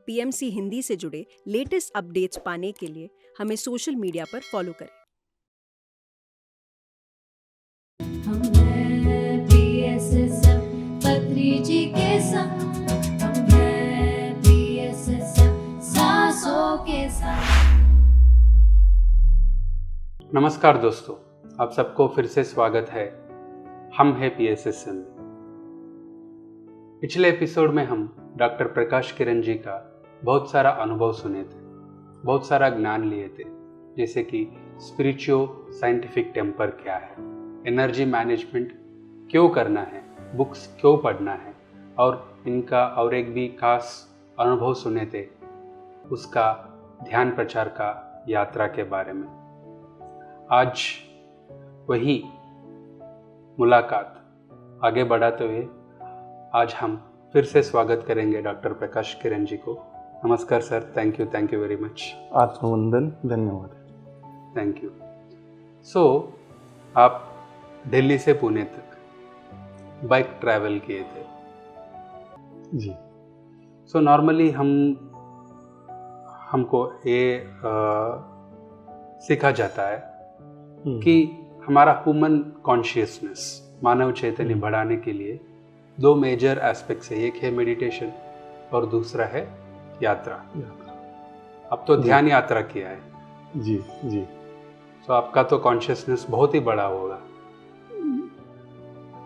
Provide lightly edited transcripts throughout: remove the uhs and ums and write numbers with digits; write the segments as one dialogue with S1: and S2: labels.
S1: PMC Hindi से जुड़े latest updates पाने के लिए हमें सोशल मीडिया पर फॉलो करें।
S2: हम हैं PSSM पत्री जी के संग, हम हैं PSSM सांसों के संग।
S3: नमस्कार दोस्तों, आप सबको फिर से स्वागत है। हम हैं PSSM। पिछले एपिसोड में हम डॉक्टर प्रकाश किरण जी का बहुत सारा अनुभव सुने थे, बहुत सारा ज्ञान लिए थे, जैसे कि स्पिरिचुअल साइंटिफिक टेम्पर क्या है, एनर्जी मैनेजमेंट क्यों करना है, बुक्स क्यों पढ़ना है, और इनका और एक भी खास अनुभव सुने थे, उसका ध्यान प्रचार का यात्रा के बारे में। आज वही मुलाकात आगे बढ़ाते हुए आज हम फिर से स्वागत करेंगे डॉक्टर प्रकाश किरण जी को। नमस्कार sir, thank you very much.
S4: आत्मवंदन, धन्यवाद।
S3: Thank you. सो आप दिल्ली से पुणे तक बाइक ट्रैवल किए थे
S4: जी।
S3: सो नॉर्मली हमको ये सीखा जाता है कि हमारा ह्यूमन कॉन्शियसनेस, मानव चैतन्य बढ़ाने के लिए दो मेजर एस्पेक्ट्स है, एक है मेडिटेशन और दूसरा है यात्रा। अब तो ध्यान यात्रा किया है।
S4: जी जी।
S3: तो आपका तो कॉन्शियसनेस बहुत ही बड़ा होगा।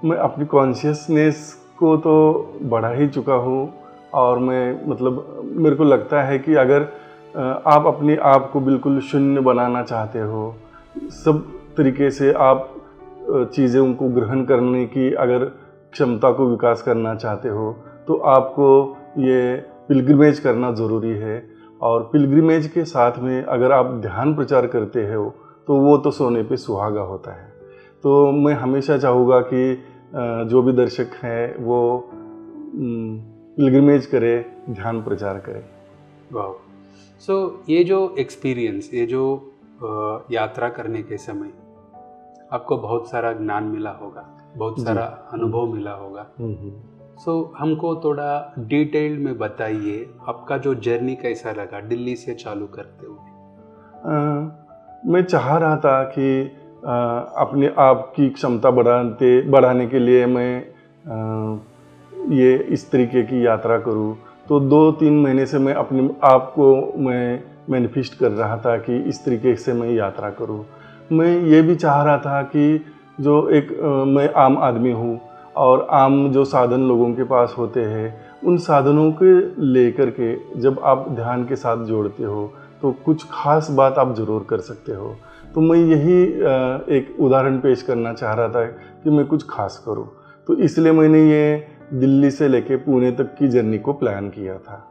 S4: मैं अपनी कॉन्शियसनेस को तो बढ़ा ही चुका हूँ, और मेरे को लगता है कि अगर आप अपने आप को बिल्कुल शून्य बनाना चाहते हो, सब तरीके से आप चीज़ों को ग्रहण करने की अगर क्षमता को विकास करना चाहते हो, तो आपको ये पिलग्रिमेज करना ज़रूरी है। और पिलग्रिमेज के साथ में अगर आप ध्यान प्रचार करते हो तो वो तो सोने पे सुहागा होता है। तो मैं हमेशा चाहूँगा कि जो भी दर्शक हैं वो पिलग्रिमेज करे, ध्यान प्रचार करे।
S3: वाह। सो ये जो एक्सपीरियंस, ये जो यात्रा करने के समय आपको बहुत सारा ज्ञान मिला होगा, बहुत सारा अनुभव मिला होगा। सो हमको थोड़ा डिटेल में बताइए, आपका जो जर्नी कैसा लगा दिल्ली से चालू करते हुए।
S4: मैं चाह रहा था कि अपने आप की क्षमता बढ़ाने के लिए मैं ये इस तरीके की यात्रा करूं। तो 2-3 महीने से मैं अपने आप को मैनिफेस्ट कर रहा था कि इस तरीके से मैं यात्रा करूं। मैं ये भी चाह रहा था कि मैं आम आदमी हूँ, और आम जो साधन लोगों के पास होते हैं, उन साधनों के लेकर के जब आप ध्यान के साथ जोड़ते हो तो कुछ खास बात आप ज़रूर कर सकते हो। तो मैं यही एक उदाहरण पेश करना चाह रहा था कि मैं कुछ खास करूं। तो इसलिए मैंने ये दिल्ली से लेके पुणे तक की जर्नी को प्लान किया था।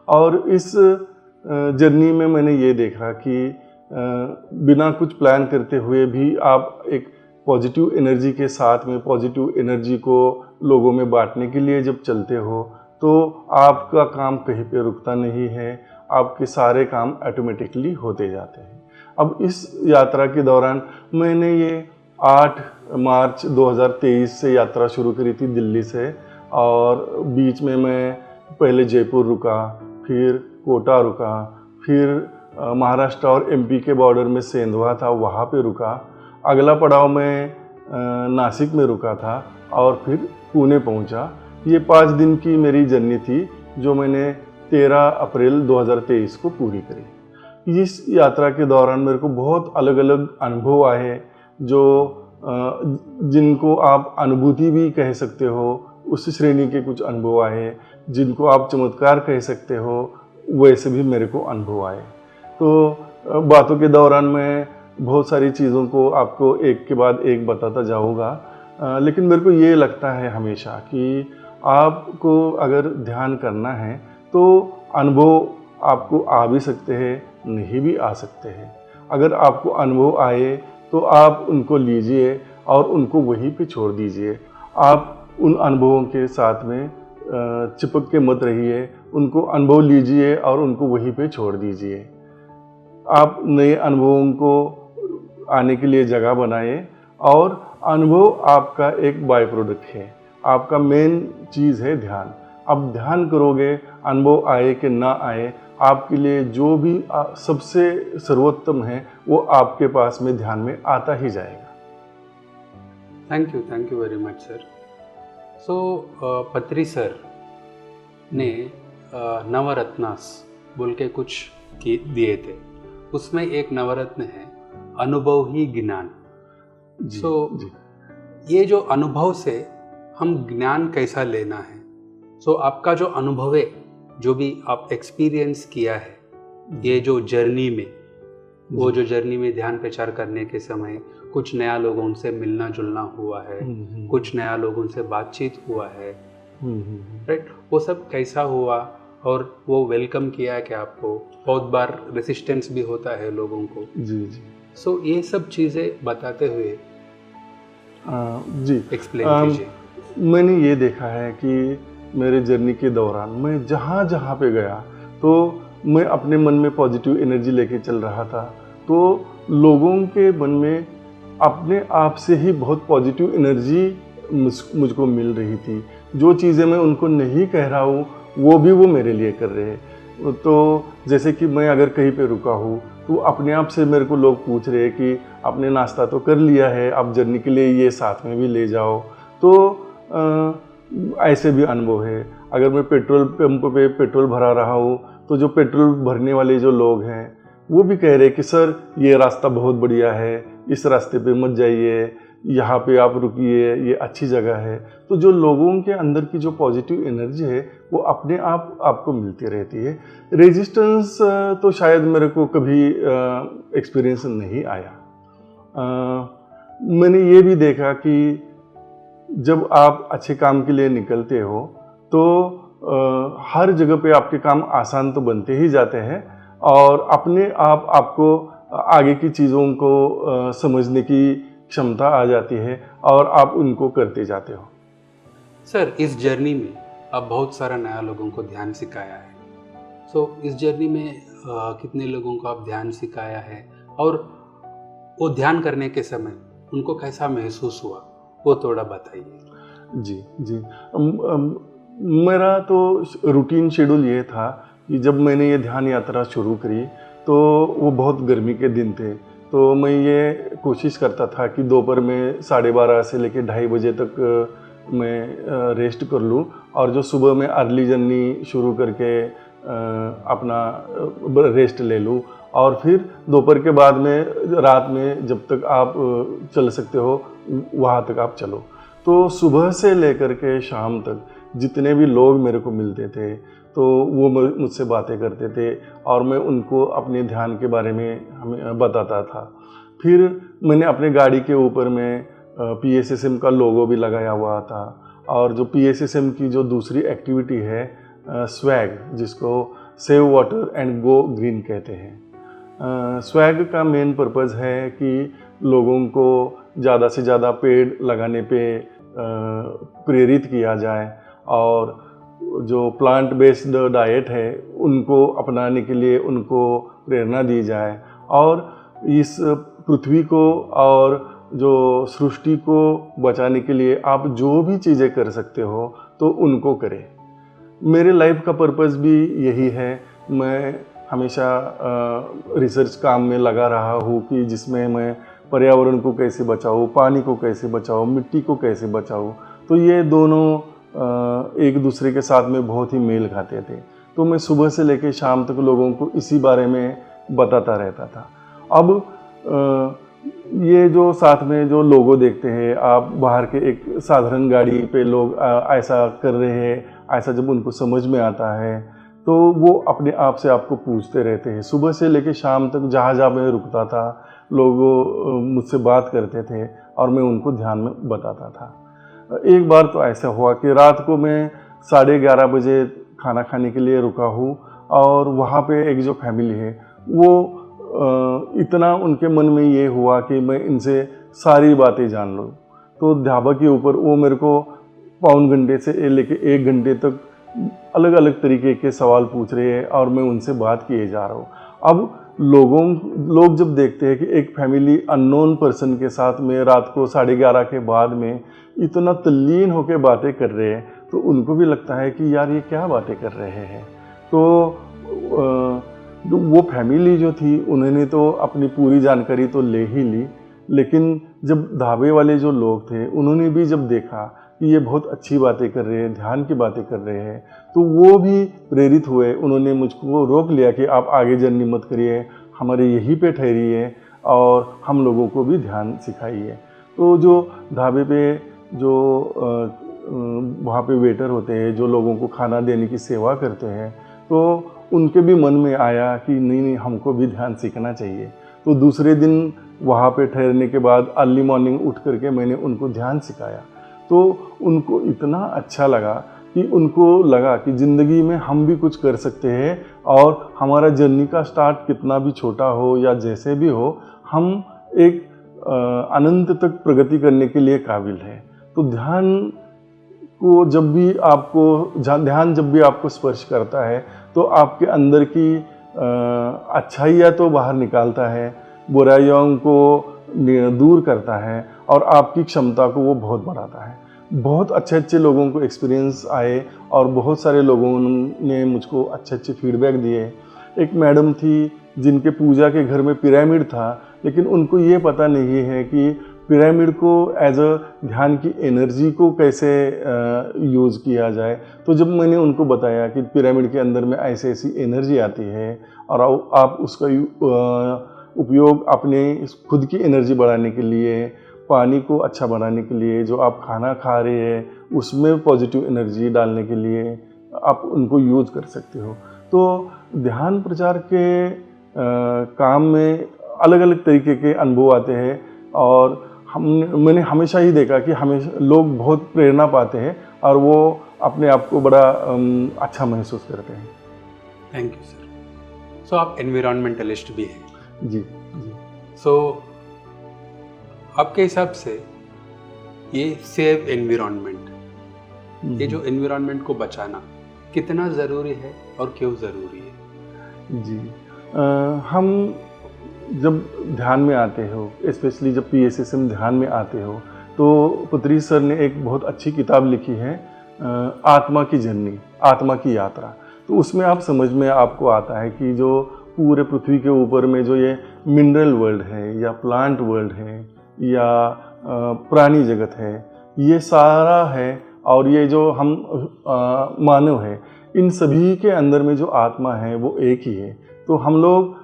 S4: और इस जर्नी में मैंने ये देखा कि बिना कुछ प्लान करते हुए भी आप एक पॉजिटिव एनर्जी के साथ में पॉजिटिव एनर्जी को लोगों में बांटने के लिए जब चलते हो तो आपका काम कहीं पे रुकता नहीं है, आपके सारे काम ऑटोमेटिकली होते जाते हैं। अब इस यात्रा के दौरान मैंने ये 8 मार्च 2023 से यात्रा शुरू करी थी दिल्ली से, और बीच में मैं पहले जयपुर रुका, फिर कोटा रुका, फिर महाराष्ट्र और MP के बॉर्डर में सेंधवा था, वहाँ पे रुका। अगला पड़ाव में नासिक में रुका था, और फिर पुणे पहुंचा। ये 5 दिन की मेरी जर्नी थी जो मैंने 13 अप्रैल 2023 को पूरी करी। इस यात्रा के दौरान मेरे को बहुत अलग अलग अनुभव आए, जिनको आप अनुभूति भी कह सकते हो, उस श्रेणी के कुछ अनुभव आए। जिनको आप चमत्कार कह सकते हो, वैसे भी मेरे को अनुभव आए। तो बातों के दौरान मैं बहुत सारी चीज़ों को आपको एक के बाद एक बताता जाऊंगा, लेकिन मेरे को ये लगता है हमेशा कि आपको अगर ध्यान करना है तो अनुभव आपको आ भी सकते हैं, नहीं भी आ सकते हैं। अगर आपको अनुभव आए तो आप उनको लीजिए और उनको वहीं पे छोड़ दीजिए। आप उन अनुभवों के साथ में चिपक के मत रहिए, उनको अनुभव लीजिए और उनको वहीं पे छोड़ दीजिए। आप नए अनुभवों को आने के लिए जगह बनाए, और अनुभव आपका एक बाय प्रोडक्ट है। आपका मेन चीज़ है ध्यान। आप ध्यान करोगे, अनुभव आए कि ना आए, आपके लिए जो भी सबसे सर्वोत्तम है वो आपके पास में ध्यान में आता ही जाएगा।
S3: Thank you very much sir. So Patri sir ने नवरत्नास बोल के कुछ दिए थे, उसमें एक नवरत्न है अनुभव ही ज्ञान। सो ये जो अनुभव से हम ज्ञान कैसा लेना है, सो आपका जो अनुभव है, जो भी आप एक्सपीरियंस किया है ये जो जर्नी में, वो जो जर्नी में ध्यान प्रचार करने के समय कुछ नया लोगों से मिलना जुलना हुआ है, कुछ नया लोगों से बातचीत हुआ है, राइट, वो सब कैसा हुआ और वो वेलकम किया है क्या आपको? बहुत बार रेसिस्टेंस भी होता है लोगों को।
S4: जी जी।
S3: सो ये सब चीज़ें बताते हुए
S4: जी
S3: एक्सप्लेन कीजिए।
S4: मैंने ये देखा है कि मेरे जर्नी के दौरान मैं जहाँ जहाँ पे गया तो मैं अपने मन में पॉजिटिव एनर्जी लेके चल रहा था, तो लोगों के मन में अपने आप से ही बहुत पॉजिटिव एनर्जी मुझको मिल रही थी। जो चीज़ें मैं उनको नहीं कह रहा हूँ वो भी वो मेरे लिए कर रहे हैं। तो जैसे कि मैं अगर कहीं पे रुका हूँ तो अपने आप से मेरे को लोग पूछ रहे हैं कि आपने नाश्ता तो कर लिया है, आप जर्नी के लिए ये साथ में भी ले जाओ। तो ऐसे भी अनुभव है। अगर मैं पेट्रोल पंप पे पेट्रोल भरा रहा हूँ तो जो पेट्रोल भरने वाले जो लोग हैं वो भी कह रहे हैं कि सर ये रास्ता बहुत बढ़िया है, इस रास्ते पे मत जाइए, यहाँ पे आप रुकिए, ये अच्छी जगह है। तो जो लोगों के अंदर की जो पॉजिटिव एनर्जी है वो अपने आप आपको मिलती रहती है। रेजिस्टेंस तो शायद मेरे को कभी एक्सपीरियंस नहीं आया। मैंने ये भी देखा कि जब आप अच्छे काम के लिए निकलते हो तो हर जगह पे आपके काम आसान तो बनते ही जाते हैं और अपने आप आपको आगे की चीज़ों को समझने की क्षमता आ जाती है और आप उनको करते जाते हो।
S3: सर, इस जर्नी में आप बहुत सारा नया लोगों को ध्यान सिखाया है। सो इस जर्नी में कितने लोगों को आप ध्यान सिखाया है और वो ध्यान करने के समय उनको कैसा महसूस हुआ, वो थोड़ा बताइए।
S4: जी जी। मेरा तो रूटीन शेड्यूल ये था कि जब मैंने ये ध्यान यात्रा शुरू करी तो वो बहुत गर्मी के दिन थे, तो मैं ये कोशिश करता था कि दोपहर में 12:30 से लेकर 2:30 बजे तक मैं रेस्ट कर लूँ और जो सुबह में अर्ली जर्नी शुरू करके अपना रेस्ट ले लूँ और फिर दोपहर के बाद में रात में जब तक आप चल सकते हो वहाँ तक आप चलो। तो सुबह से लेकर के शाम तक जितने भी लोग मेरे को मिलते थे तो वो मुझसे बातें करते थे और मैं उनको अपने ध्यान के बारे में हमें बताता था। फिर मैंने अपने गाड़ी के ऊपर में PSSM का लोगो भी लगाया हुआ था और जो PSSM की जो दूसरी एक्टिविटी है स्वैग, जिसको save water and go green कहते हैं। स्वैग का मेन पर्पज़ है कि लोगों को ज़्यादा से ज़्यादा पेड़ लगाने पे प्रेरित किया जाए और जो प्लांट बेस्ड डाइट है उनको अपनाने के लिए उनको प्रेरणा दी जाए और इस पृथ्वी को और जो सृष्टि को बचाने के लिए आप जो भी चीज़ें कर सकते हो तो उनको करें। मेरे लाइफ का पर्पस भी यही है। मैं हमेशा रिसर्च काम में लगा रहा हूँ कि जिसमें मैं पर्यावरण को कैसे बचाऊँ, पानी को कैसे बचाऊँ, मिट्टी को कैसे बचाऊँ। तो ये दोनों एक दूसरे के साथ में बहुत ही मेल खाते थे। तो मैं सुबह से लेकर शाम तक लोगों को इसी बारे में बताता रहता था। अब ये जो साथ में जो लोगो देखते हैं आप, बाहर के एक साधारण गाड़ी पे लोग ऐसा कर रहे हैं, ऐसा जब उनको समझ में आता है तो वो अपने आप से आपको पूछते रहते हैं। सुबह से लेकर शाम तक जहाँ जहाँ मैं रुकता था लोग मुझसे बात करते थे और मैं उनको ध्यान में बताता था। एक बार तो ऐसा हुआ कि रात को मैं 11:30 बजे खाना खाने के लिए रुका हूँ और वहाँ पे एक जो फैमिली है वो इतना उनके मन में ये हुआ कि मैं इनसे सारी बातें जान लूँ। तो ढाबा के ऊपर वो मेरे को पौन घंटे से लेके 1 घंटे तक अलग अलग तरीके के सवाल पूछ रहे हैं और मैं उनसे बात किए जा रहा हूँ। अब लोग जब देखते हैं कि एक फैमिली अननोन पर्सन के साथ में रात को 11:30 के बाद में इतना तल्लीन होकर बातें कर रहे हैं तो उनको भी लगता है कि यार ये क्या बातें कर रहे हैं। तो वो फैमिली जो थी उन्होंने तो अपनी पूरी जानकारी तो ले ही ली, लेकिन जब ढाबे वाले जो लोग थे उन्होंने भी जब देखा कि ये बहुत अच्छी बातें कर रहे हैं, ध्यान की बातें कर रहे हैं, तो वो भी प्रेरित हुए। उन्होंने मुझको रोक लिया कि आप आगे जर्नी मत करिए, हमारे यहीं पे ठहरिए और हम लोगों को भी ध्यान सिखाइए। तो जो ढाबे पे जो वहाँ पे वेटर होते हैं, जो लोगों को खाना देने की सेवा करते हैं, तो उनके भी मन में आया कि नहीं हमको भी ध्यान सीखना चाहिए। तो दूसरे दिन वहाँ पे ठहरने के बाद अर्ली मॉर्निंग उठ करके मैंने उनको ध्यान सिखाया। तो उनको इतना अच्छा लगा कि उनको लगा कि ज़िंदगी में हम भी कुछ कर सकते हैं और हमारा जर्नी का स्टार्ट कितना भी छोटा हो या जैसे भी हो, हम एक अनंत तक प्रगति करने के लिए काबिल है। तो ध्यान जब भी आपको स्पर्श करता है तो आपके अंदर की अच्छाइयाँ तो बाहर निकालता है, बुराइयों को दूर करता है और आपकी क्षमता को वो बहुत बढ़ाता है। बहुत अच्छे लोगों को एक्सपीरियंस आए और बहुत सारे लोगों ने मुझको अच्छे फीडबैक दिए। एक मैडम थी जिनके पूजा के घर में पिरामिड था, लेकिन उनको ये पता नहीं है कि पिरामिड को एज अ ध्यान की एनर्जी को कैसे यूज़ किया जाए। तो जब मैंने उनको बताया कि पिरामिड के अंदर में ऐसी एनर्जी आती है और आप उसका उपयोग अपने खुद की एनर्जी बढ़ाने के लिए, पानी को अच्छा बनाने के लिए, जो आप खाना खा रहे हैं उसमें पॉजिटिव एनर्जी डालने के लिए आप उनको यूज़ कर सकते हो। तो ध्यान प्रचार के काम में अलग अलग तरीके के अनुभव आते हैं और मैंने हमेशा ही देखा कि हमेशा लोग बहुत प्रेरणा पाते हैं और वो अपने आप को बड़ा अच्छा महसूस करते हैं।
S3: Thank you sir. सो आप एनवायरमेंटलिस्ट भी हैं।
S4: जी।
S3: सो आपके हिसाब से ये सेव एनवायरनमेंट, ये जो एनवायरनमेंट को बचाना कितना ज़रूरी है और क्यों ज़रूरी है?
S4: जी, हम जब ध्यान में आते हो, स्पेशली जब PSSM ध्यान में आते हो, तो पत्री सर ने एक बहुत अच्छी किताब लिखी है, आत्मा की जर्नी, आत्मा की यात्रा। तो उसमें आप समझ में आपको आता है कि जो पूरे पृथ्वी के ऊपर में जो ये मिनरल वर्ल्ड है या प्लांट वर्ल्ड है या प्राणी जगत है, ये सारा है और ये जो हम मानव है, इन सभी के अंदर में जो आत्मा है वो एक ही है। तो हम लोग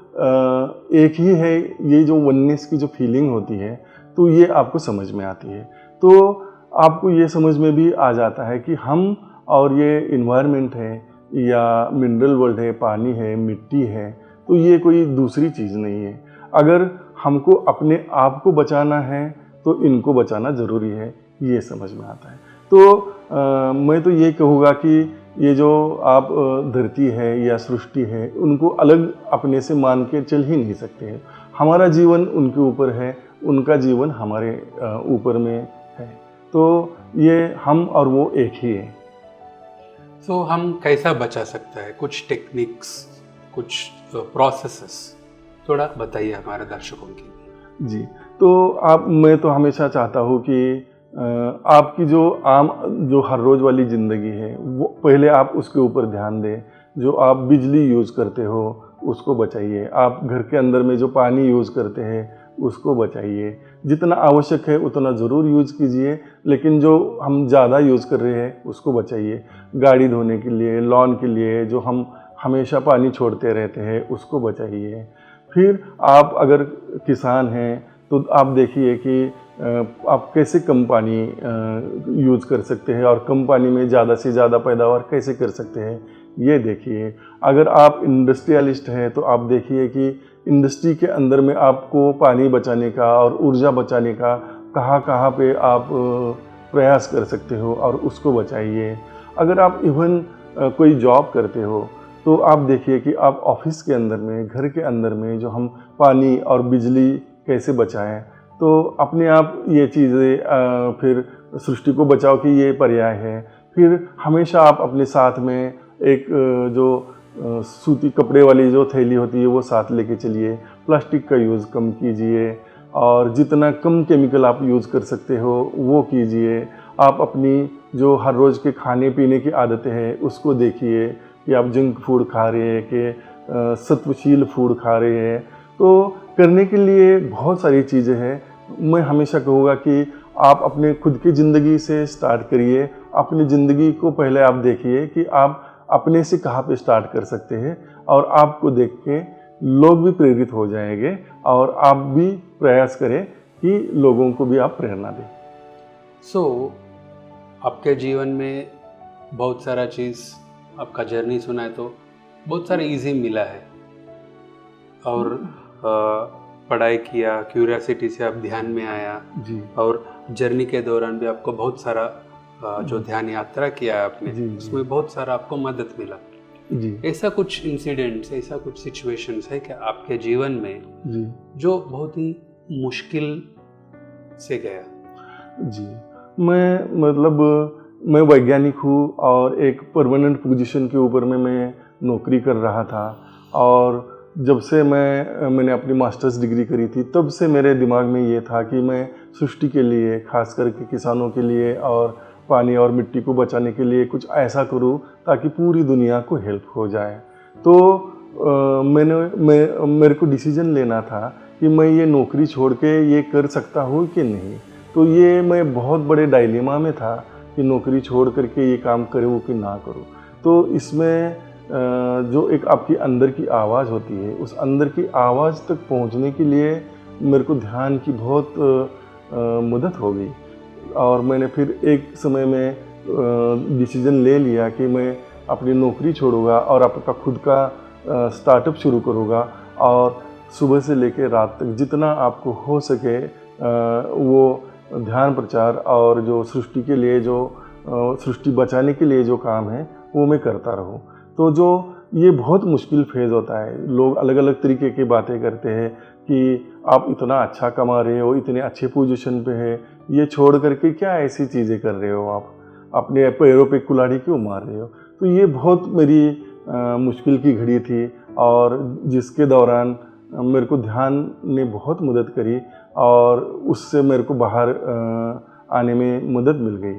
S4: एक ही है, ये जो वननेस की जो फीलिंग होती है तो ये आपको समझ में आती है। तो आपको ये समझ में भी आ जाता है कि हम और ये इन्वायरमेंट है या मिनरल वर्ल्ड है, पानी है, मिट्टी है, तो ये कोई दूसरी चीज़ नहीं है। अगर हमको अपने आप को बचाना है तो इनको बचाना ज़रूरी है, ये समझ में आता है। तो मैं तो ये कहूँगा कि ये जो आप धरती है या सृष्टि है, उनको अलग अपने से मान के चल ही नहीं सकते हैं। हमारा जीवन उनके ऊपर है, उनका जीवन हमारे ऊपर में है। तो ये हम और वो एक ही है।
S3: सो हम कैसा बचा सकता है? कुछ टेक्निक्स, कुछ प्रोसेसेस थोड़ा बताइए हमारे दर्शकों के लिए।
S4: जी, तो मैं तो हमेशा चाहता हूँ कि आपकी जो हर रोज़ वाली ज़िंदगी है वो पहले आप उसके ऊपर ध्यान दें। जो आप बिजली यूज़ करते हो उसको बचाइए, आप घर के अंदर में जो पानी यूज़ करते हैं उसको बचाइए। जितना आवश्यक है उतना ज़रूर यूज़ कीजिए, लेकिन जो हम ज़्यादा यूज़ कर रहे हैं उसको बचाइए। गाड़ी धोने के लिए, लॉन के लिए जो हम हमेशा पानी छोड़ते रहते हैं उसको बचाइए। फिर आप अगर किसान हैं तो आप देखिए कि आप कैसे कम पानी यूज़ कर सकते हैं और कम पानी में ज़्यादा से ज़्यादा पैदावार कैसे कर सकते हैं, ये देखिए। अगर आप इंडस्ट्रियलिस्ट हैं तो आप देखिए कि इंडस्ट्री के अंदर में आपको पानी बचाने का और ऊर्जा बचाने का कहाँ पे आप प्रयास कर सकते हो और उसको बचाइए। अगर आप इवन कोई जॉब करते हो तो आप देखिए कि आप ऑफिस के अंदर में, घर के अंदर में जो हम पानी और बिजली कैसे बचाएं, तो अपने आप ये चीज़ें फिर सृष्टि को बचाओ कि ये पर्याय है। फिर हमेशा आप अपने साथ में एक जो सूती कपड़े वाली जो थैली होती है वो साथ लेके चलिए। प्लास्टिक का यूज़ कम कीजिए और जितना कम केमिकल आप यूज़ कर सकते हो वो कीजिए। आप अपनी जो हर रोज़ के खाने पीने की आदतें हैं उसको देखिए कि आप जंक फूड खा रहे हैं कि सत्वशील फूड खा रहे हैं। तो करने के लिए बहुत सारी चीज़ें हैं। मैं हमेशा कहूँगा कि आप अपने खुद की ज़िंदगी से स्टार्ट करिए। अपनी ज़िंदगी को पहले आप देखिए कि आप अपने से कहाँ पे स्टार्ट कर सकते हैं, और आपको देख के लोग भी प्रेरित हो जाएंगे और आप भी प्रयास करें कि लोगों को भी आप प्रेरणा दें।
S3: आपके जीवन में बहुत सारा चीज़, आपका जर्नी सुना है तो बहुत सारा इजी मिला है, और पढ़ाई किया, क्यूरियोसिटी से आप ध्यान में आया
S4: जी।
S3: और जर्नी के दौरान भी आपको बहुत सारा जो ध्यान यात्रा किया है आपने,
S4: जी, जी।
S3: उसमें बहुत सारा आपको मदद मिला।
S4: जी
S3: ऐसा कुछ इंसिडेंट्स, ऐसा कुछ सिचुएशंस है क्या आपके जीवन में
S4: जी
S3: जो बहुत ही मुश्किल से गया?
S4: जी। मैं वैज्ञानिक हूँ और एक परमानेंट पोजीशन के ऊपर में मैं नौकरी कर रहा था, और जब से मैंने अपनी मास्टर्स डिग्री करी थी तब से मेरे दिमाग में ये था कि मैं सृष्टि के लिए, खास करके किसानों के लिए और पानी और मिट्टी को बचाने के लिए कुछ ऐसा करूँ ताकि पूरी दुनिया को हेल्प हो जाए। तो मेरे को डिसीजन लेना था कि मैं ये नौकरी छोड़ के ये कर सकता हूँ कि नहीं। तो ये मैं बहुत बड़े डायलेमा में था कि नौकरी छोड़ करके ये काम करूँ कि ना करूँ। तो इसमें जो एक आपकी अंदर की आवाज़ होती है, उस अंदर की आवाज़ तक पहुंचने के लिए मेरे को ध्यान की बहुत मदद हो गई, और मैंने फिर एक समय में डिसीजन ले लिया कि मैं अपनी नौकरी छोड़ूंगा और आपका खुद का स्टार्टअप शुरू करूंगा, और सुबह से लेकर रात तक जितना आपको हो सके वो ध्यान प्रचार और जो सृष्टि के लिए, जो सृष्टि बचाने के लिए जो काम है वो मैं करता रहूं। तो जो ये बहुत मुश्किल फेज़ होता है, लोग अलग अलग तरीके की बातें करते हैं कि आप इतना अच्छा कमा रहे हो, इतने अच्छे पोजीशन पे है, ये छोड़ करके क्या ऐसी चीज़ें कर रहे हो, आप अपने पैरों पे कुल्हाड़ी क्यों मार रहे हो। तो ये बहुत मेरी मुश्किल की घड़ी थी, और जिसके दौरान मेरे को ध्यान ने बहुत मदद करी और उससे मेरे को बाहर आने में मदद मिल गई।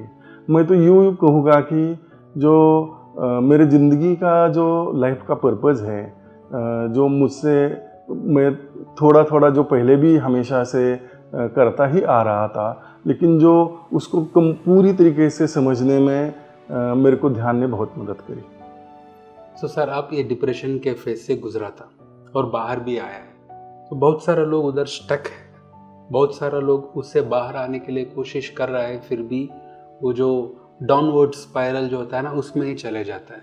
S4: मैं तो यूँ कहूँगा कि जो मेरे ज़िंदगी का जो लाइफ का पर्पज़ है, जो मुझसे मैं थोड़ा थोड़ा जो पहले भी हमेशा से करता ही आ रहा था, लेकिन जो उसको पूरी तरीके से समझने में मेरे को ध्यान ने बहुत मदद करी।
S3: तो सर, आप ये डिप्रेशन के फेज से गुजरा था और बाहर भी आया है, तो बहुत सारे लोग उधर स्टक है, बहुत सारे लोग उससे बाहर आने के लिए कोशिश कर रहा है, फिर भी वो जो डाउनवर्ड स्पाइरल जो होता है ना, उसमें ही चले जाता है।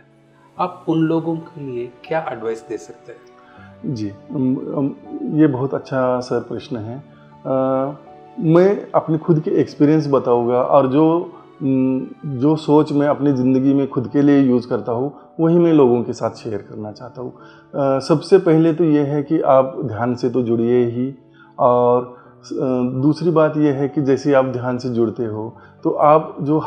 S3: आप उन लोगों के लिए क्या एडवाइस दे सकते हैं?
S4: जी, ये बहुत अच्छा सर प्रश्न है। मैं अपनी खुद के एक्सपीरियंस बताऊंगा, और जो सोच मैं अपनी ज़िंदगी में खुद के लिए यूज़ करता हूँ वही मैं लोगों के साथ शेयर करना चाहता हूँ। सबसे पहले तो ये है कि आप ध्यान से तो जुड़िए ही, और दूसरी बात यह है कि जैसे आप ध्यान से जुड़ते हो तो आप जो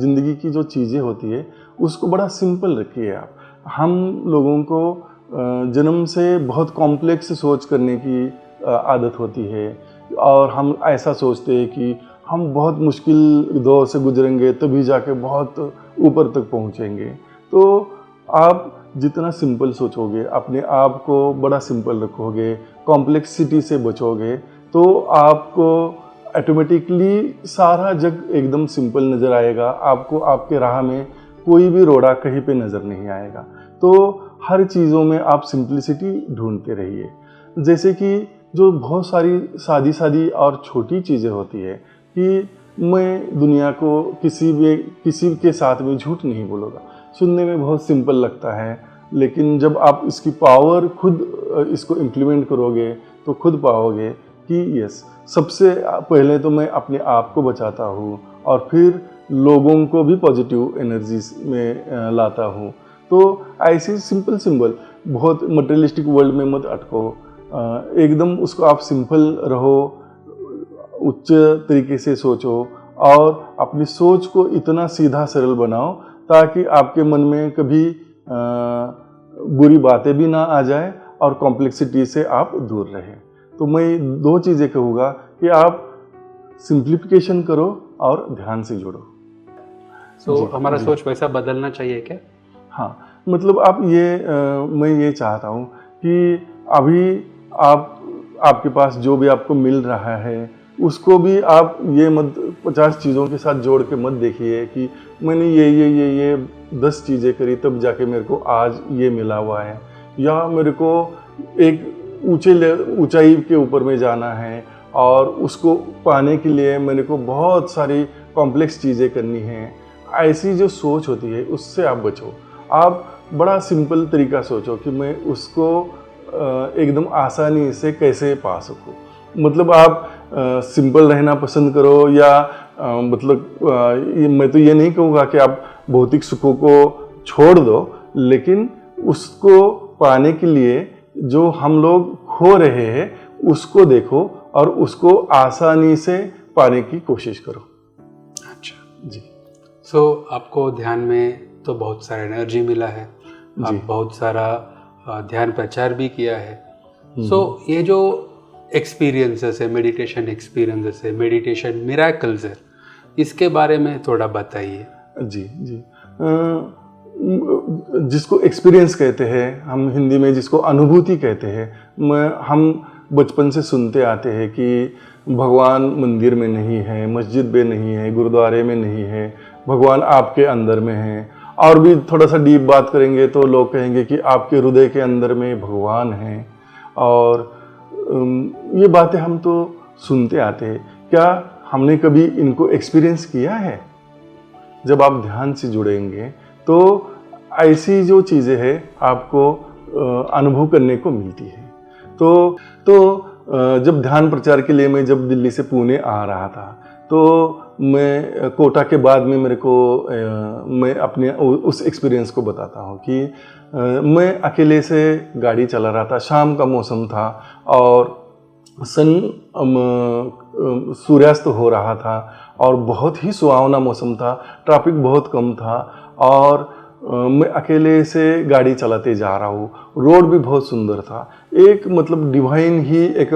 S4: ज़िंदगी की जो चीज़ें होती है उसको बड़ा सिंपल रखिए आप। हम लोगों को जन्म से बहुत कॉम्प्लेक्स सोच करने की आदत होती है, और हम ऐसा सोचते हैं कि हम बहुत मुश्किल दौर से गुजरेंगे तभी जाके बहुत ऊपर तक पहुंचेंगे। तो आप जितना सिंपल सोचोगे, अपने आप को बड़ा सिंपल रखोगे, कॉम्प्लेक्सिटी से बचोगे, तो आपको ऑटोमेटिकली सारा जग एकदम सिंपल नज़र आएगा। आपको आपके राह में कोई भी रोड़ा कहीं पे नज़र नहीं आएगा। तो हर चीज़ों में आप सिंपलिसिटी ढूंढते रहिए। जैसे कि जो बहुत सारी सादी और छोटी चीज़ें होती है कि मैं दुनिया को किसी के साथ में झूठ नहीं बोलूँगा, सुनने में बहुत सिंपल लगता है, लेकिन जब आप इसकी पावर खुद इसको इम्प्लीमेंट करोगे तो खुद पाओगे कि यस, सबसे पहले तो मैं अपने आप को बचाता हूँ और फिर लोगों को भी पॉजिटिव एनर्जी में लाता हूँ। तो ऐसे सिंपल बहुत मटेरियलिस्टिक वर्ल्ड में मत अटको, एकदम उसको आप सिंपल रहो, उच्च तरीके से सोचो और अपनी सोच को इतना सीधा सरल बनाओ ताकि आपके मन में कभी बुरी बातें भी ना आ जाए और कॉम्प्लेक्सिटी से आप दूर रहें। तो मैं दो चीज़ें कहूँगा कि आप सिंप्लीफिकेशन करो और ध्यान से जुड़ो।
S3: सो
S4: जी,
S3: हमारा
S4: जी।
S3: सोच वैसा बदलना चाहिए क्या?
S4: हाँ, मतलब आप ये मैं ये चाहता हूँ कि अभी आपके पास जो भी आपको मिल रहा है, उसको भी आप ये मत 50 चीज़ों के साथ जोड़ के मत देखिए कि मैंने ये 10 चीज़ें करी तब जाके मेरे को आज ये मिला हुआ है, या मेरे को एक ऊंचाई के ऊपर में जाना है और उसको पाने के लिए मेरे को बहुत सारी कॉम्प्लेक्स चीज़ें करनी हैं। ऐसी जो सोच होती है उससे आप बचो। आप बड़ा सिंपल तरीका सोचो कि मैं उसको एकदम आसानी से कैसे पा सकूं। मतलब आप सिंपल रहना पसंद करो, या मैं तो ये नहीं कहूँगा कि आप भौतिक सुखों को छोड़ दो, लेकिन उसको पाने के लिए जो हम लोग खो रहे हैं उसको देखो और उसको आसानी से पाने की कोशिश करो।
S3: अच्छा
S4: जी।
S3: सो आपको ध्यान में तो बहुत सारा एनर्जी मिला है, आप
S4: जी।
S3: बहुत सारा ध्यान प्रचार भी किया है। सो ये जो एक्सपीरियंसेस है, मेडिटेशन एक्सपीरियंसेस है, मेडिटेशन मिरेकल्स है, इसके बारे में थोड़ा बताइए।
S4: जी जी। जिसको एक्सपीरियंस कहते हैं हम हिंदी में, जिसको अनुभूति कहते हैं, हम बचपन से सुनते आते हैं कि भगवान मंदिर में नहीं है, मस्जिद में नहीं है, गुरुद्वारे में नहीं है, भगवान आपके अंदर में है। और भी थोड़ा सा डीप बात करेंगे तो लोग कहेंगे कि आपके हृदय के अंदर में भगवान है। और ये बातें हम तो सुनते आते हैं, क्या हमने कभी इनको एक्सपीरियंस किया है? जब आप ध्यान से जुड़ेंगे तो ऐसी जो चीज़ें हैं आपको अनुभव करने को मिलती है। तो जब ध्यान प्रचार के लिए मैं जब दिल्ली से पुणे आ रहा था, तो मैं कोटा के बाद में मैं अपने उस एक्सपीरियंस को बताता हूँ कि मैं अकेले से गाड़ी चला रहा था, शाम का मौसम था और सूर्यास्त हो रहा था और बहुत ही सुहावना मौसम था, ट्रैफिक बहुत कम था और मैं अकेले से गाड़ी चलाते जा रहा हूँ। रोड भी बहुत सुंदर था, एक मतलब डिवाइन ही एक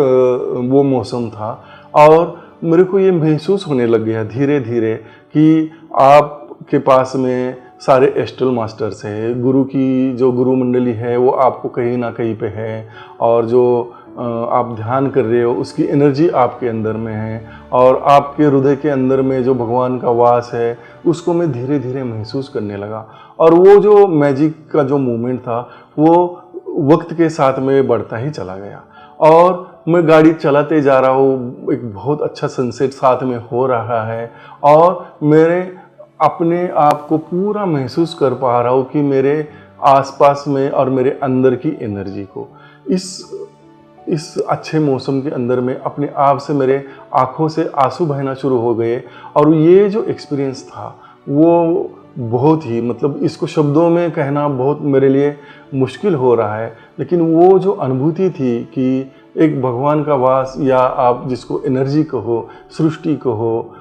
S4: वो मौसम था। और मेरे को ये महसूस होने लग गया धीरे धीरे कि आपके पास में सारे एस्ट्रल मास्टर्स हैं, गुरु की जो गुरु मंडली है वो आपको कहीं ना कहीं पे है, और जो आप ध्यान कर रहे हो उसकी एनर्जी आपके अंदर में है, और आपके हृदय के अंदर में जो भगवान का वास है उसको मैं धीरे धीरे महसूस करने लगा। और वो जो मैजिक का जो मोमेंट था वो वक्त के साथ में बढ़ता ही चला गया। और मैं गाड़ी चलाते जा रहा हूँ, एक बहुत अच्छा सनसेट साथ में हो रहा है और मेरे अपने आप को पूरा महसूस कर पा रहा हूँ कि मेरे आसपास में और मेरे अंदर की एनर्जी को इस अच्छे मौसम के अंदर में अपने आप से मेरे आँखों से आंसू बहना शुरू हो गए। और ये जो एक्सपीरियंस था वो बहुत ही, मतलब इसको शब्दों में कहना बहुत मेरे लिए मुश्किल हो रहा है, लेकिन वो जो अनुभूति थी कि एक भगवान का वास, या आप जिसको एनर्जी कहो, सृष्टि कहो,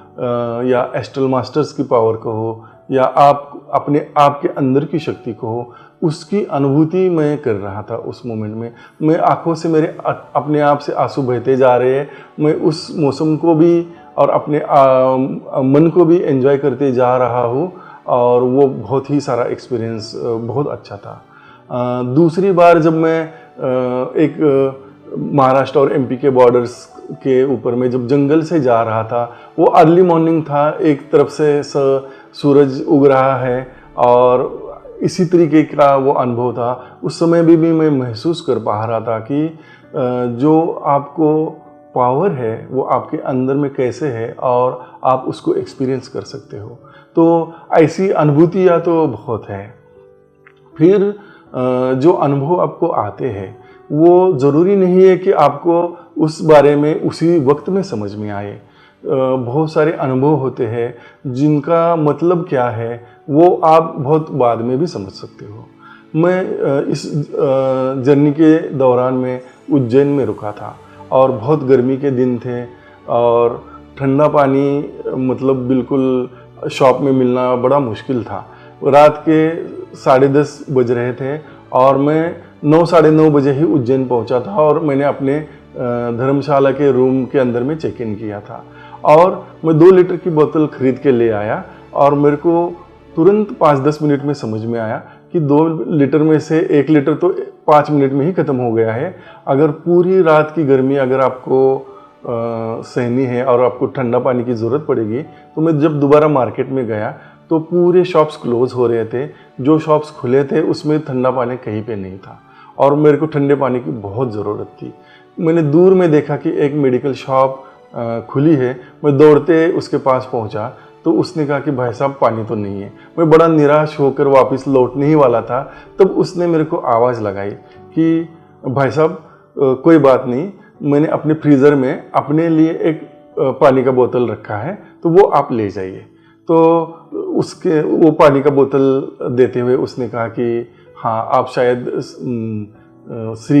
S4: या एस्ट्रल मास्टर्स की पावर कहो, या आप अपने आप के अंदर की शक्ति कहो, उसकी अनुभूति मैं कर रहा था उस मोमेंट में। मैं आंखों से मेरे अपने आप से आंसू बहते जा रहे हैं। मैं उस मौसम को भी और अपने मन को भी एंजॉय करते जा रहा हूँ और वो बहुत ही सारा एक्सपीरियंस बहुत अच्छा था। दूसरी बार जब मैं एक महाराष्ट्र और एमपी के बॉर्डर्स के ऊपर में जब जंगल से जा रहा था, वो अर्ली मॉर्निंग था, एक तरफ से सूरज उग रहा है और इसी तरीके का वो अनुभव था। उस समय भी मैं महसूस कर पा रहा था कि जो आपको पावर है वो आपके अंदर में कैसे है और आप उसको एक्सपीरियंस कर सकते हो। तो ऐसी अनुभूतियाँ तो बहुत है। फिर जो अनुभव आपको आते हैं वो ज़रूरी नहीं है कि आपको उस बारे में उसी वक्त में समझ में आए। बहुत सारे अनुभव होते हैं जिनका मतलब क्या है वो आप बहुत बाद में भी समझ सकते हो। मैं इस जर्नी के दौरान में उज्जैन में रुका था और बहुत गर्मी के दिन थे और ठंडा पानी मतलब बिल्कुल शॉप में मिलना बड़ा मुश्किल था। रात के 10:30 बज रहे थे और मैं 9 साढ़े 9 बजे ही उज्जैन पहुंचा था और मैंने अपने धर्मशाला के रूम के अंदर में चेक इन किया था और मैं 2 लीटर की बोतल खरीद के ले आया और मेरे को तुरंत 5-10 मिनट में समझ में आया कि 2 लीटर में से 1 लीटर तो 5 मिनट में ही ख़त्म हो गया है। अगर पूरी रात की गर्मी अगर आपको सहनी है और आपको ठंडा पानी की ज़रूरत पड़ेगी, तो मैं जब दोबारा मार्केट में गया तो पूरे शॉप्स क्लोज़ हो रहे थे। जो शॉप्स खुले थे उसमें ठंडा पानी कहीं पे नहीं था और मेरे को ठंडे पानी की बहुत ज़रूरत थी। मैंने दूर में देखा कि एक मेडिकल शॉप खुली है। मैं दौड़ते उसके पास पहुंचा तो उसने कहा कि भाई साहब पानी तो नहीं है। मैं बड़ा निराश होकर वापस लौटने ही वाला था, तब उसने मेरे को आवाज़ लगाई कि भाई साहब कोई बात नहीं, मैंने अपने फ्रीज़र में अपने लिए एक पानी का बोतल रखा है, तो वो आप ले जाइए। तो उसके वो पानी का बोतल देते हुए उसने कहा कि हाँ, आप शायद श्री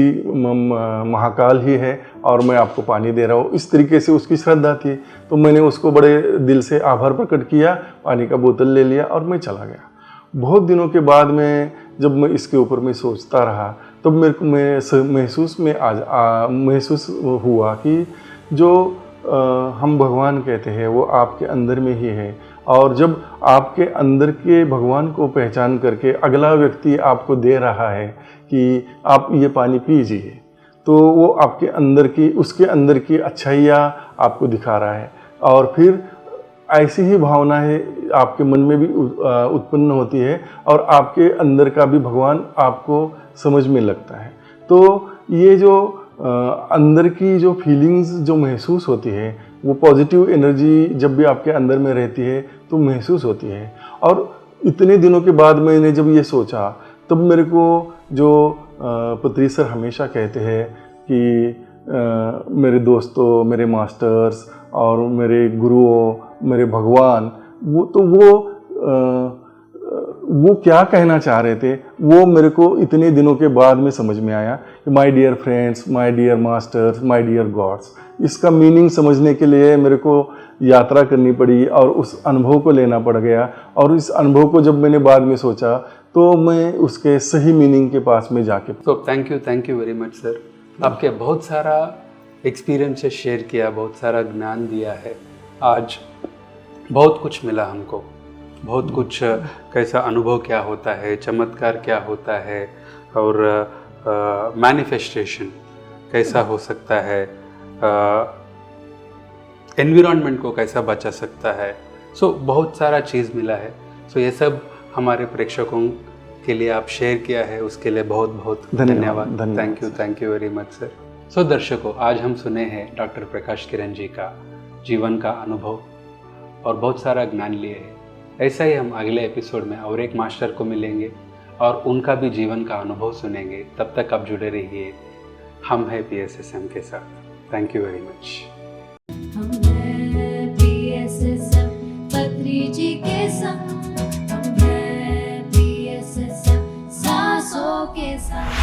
S4: महाकाल ही है और मैं आपको पानी दे रहा हूँ। इस तरीके से उसकी श्रद्धा थी। तो मैंने उसको बड़े दिल से आभार प्रकट किया, पानी का बोतल ले लिया और मैं चला गया। बहुत दिनों के बाद में जब मैं इसके ऊपर में सोचता रहा, तब मेरे को महसूस हुआ कि जो हम भगवान कहते हैं वो आपके अंदर में ही है, और जब आपके अंदर के भगवान को पहचान करके अगला व्यक्ति आपको दे रहा है कि आप ये पानी पीजिए, तो वो आपके अंदर की उसके अंदर की अच्छाइयाँ आपको दिखा रहा है। और फिर ऐसी ही भावनाएं आपके मन में भी उत्पन्न होती है और आपके अंदर का भी भगवान आपको समझ में लगता है। तो ये जो अंदर की जो फीलिंग्स जो महसूस होती है, वो पॉजिटिव एनर्जी जब भी आपके अंदर में रहती है तो महसूस होती है। और इतने दिनों के बाद मैंने जब ये सोचा, तब मेरे को जो पत्री सर हमेशा कहते हैं कि मेरे दोस्तों, मेरे मास्टर्स और मेरे गुरुओं, मेरे भगवान, वो क्या कहना चाह रहे थे, वो मेरे को इतने दिनों के बाद में समझ में आया कि my dear friends, my dear masters, my dear gods. इसका मीनिंग समझने के लिए मेरे को यात्रा करनी पड़ी और उस अनुभव को लेना पड़ गया। और इस अनुभव को जब मैंने बाद में सोचा तो मैं उसके सही मीनिंग के पास में जाके
S3: तो thank you very much sir. आपके बहुत सारा एक्सपीरियंसेस शेयर किया, बहुत सारा ज्ञान दिया है। आज बहुत कुछ मिला हमको, बहुत कुछ, कैसा अनुभव क्या होता है, चमत्कार क्या होता है, और मैनिफेस्टेशन कैसा हो सकता है, एनवायरनमेंट को कैसा बचा सकता है। सो बहुत सारा चीज़ मिला है। सो ये सब हमारे प्रेक्षकों के लिए आप शेयर किया है, उसके लिए बहुत बहुत धन्यवाद। Thank you very much sir. So दर्शकों, आज हम सुने हैं डॉक्टर प्रकाश किरण जी का जीवन का अनुभव और बहुत सारा ज्ञान लिए हैं। ऐसा ही हम अगले एपिसोड में और एक मास्टर को मिलेंगे और उनका भी जीवन का अनुभव सुनेंगे। तब तक आप जुड़े रहिए, हम हैं PSSM के साथ। Thank you very much.
S2: हम हैं PSSM पत्री जी के संग, हम हैं PSSM सांसों के संग।